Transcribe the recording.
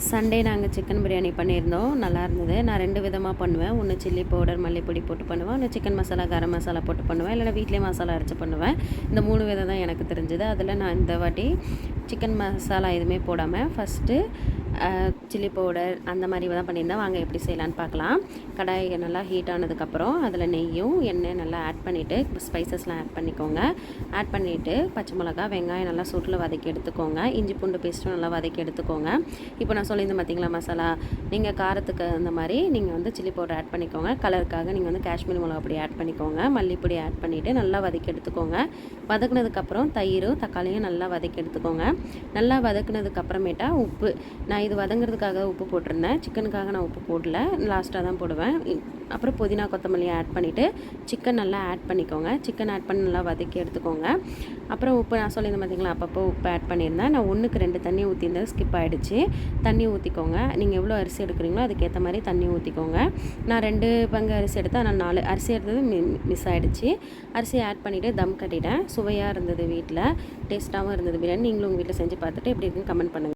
Sunday நாங்கள் chicken biryani பண்ணியிருந்தோம். நல்லா இருந்தது. நான் 2 விதமாக பண்ணுவேன். ஒன்று சில்லி பவுடர், மல்லிப்பொடி போட்டு பண்ணுவேன். ஒன்று சிக்கன் மசாலா, கரம் மசாலா போட்டு பண்ணுவேன். இல்லைனா வீட்டிலே மசாலா அரைச்சி பண்ணுவேன். இந்த 3 விதம் தான் எனக்கு தெரிஞ்சது. அதில் நான் இந்த வாட்டி சிக்கன் மசாலா எதுவுமே போடாமல் ஃபஸ்ட்டு சில்லி பவுடர் அந்த மாதிரி தான் பண்ணியிருந்தேன். வாங்க எப்படி செய்யலான்னு பார்க்கலாம். கடாய் நல்லா ஹீட் ஆனதுக்கப்புறம் அதில் நெய்யும் எண்ணெய் நல்லா ஆட் பண்ணிவிட்டு ஸ்பைசஸ்லாம் ஆட் பண்ணிக்கோங்க. ஆட் பண்ணிவிட்டு பச்சை மிளகா, வெங்காயம் நல்லா சூட்டில் வதக்கி எடுத்துக்கோங்க. இஞ்சி பூண்டு பேஸ்ட்டும் நல்லா வதக்கி எடுத்துக்கோங்க. இப்போ நான் சொல்லியிருந்தேன் பார்த்தீங்களா மசாலா, நீங்கள் காரத்துக்கு அந்த மாதிரி நீங்கள் வந்து சில்லி பவுடர் ஆட் பண்ணிக்கோங்க. கலருக்காக நீங்கள் வந்து காஷ்மீரி மிளகா பொடி ஆட் பண்ணிக்கோங்க. மல்லிப்பொடி ஆட் பண்ணிவிட்டு நல்லா வதக்கி எடுத்துக்கோங்க. வதக்குனதுக்கப்புறம் தயிரும் தக்காளியும் நல்லா வதக்கி எடுத்துக்கோங்க. நல்லா வதக்குனதுக்கப்புறமேட்டா உப்பு, நான் இது வதங்குறதுக்காக உப்பு போட்டிருந்தேன். சிக்கனுக்காக நான் உப்பு போடல, லாஸ்ட்டாக தான் போடுவேன். அப்புறம் புதினா கொத்தமல்லி ஆட் பண்ணிவிட்டு சிக்கன் நல்லா ஆட் பண்ணிக்கோங்க. சிக்கன் ஆட் பண்ணி நல்லா வதக்கி எடுத்துக்கோங்க. அப்புறம் உப்பு நான் சொல்லியிருந்தேன் பார்த்தீங்களா, அப்பப்போ உப்பு ஆட் பண்ணியிருந்தேன். நான் 1க்கு 2 தண்ணி ஊற்றிருந்தேன், ஸ்கிப் ஆகிடுச்சு. தண்ணி ஊற்றிக்கோங்க. நீங்கள் எவ்வளோ அரிசி எடுக்கிறீங்களோ அதுக்கேற்ற மாதிரி தண்ணி ஊற்றிக்கோங்க. நான் 2 பங்கு அரிசி எடுத்தால் நான் 4 அரிசி எடுத்தது மிஸ் ஆகிடுச்சு. அரிசி ஆட் பண்ணிவிட்டு தம் கட்டிட்டேன். சுவையாக இருந்தது, வீட்டில் டேஸ்ட்டாகவும் இருந்தது பிரியாணி. நீங்களும் உங்கள் வீட்டில் செஞ்சு பார்த்துட்டு எப்படி இருக்குன்னு கமெண்ட் பண்ணுங்கள்.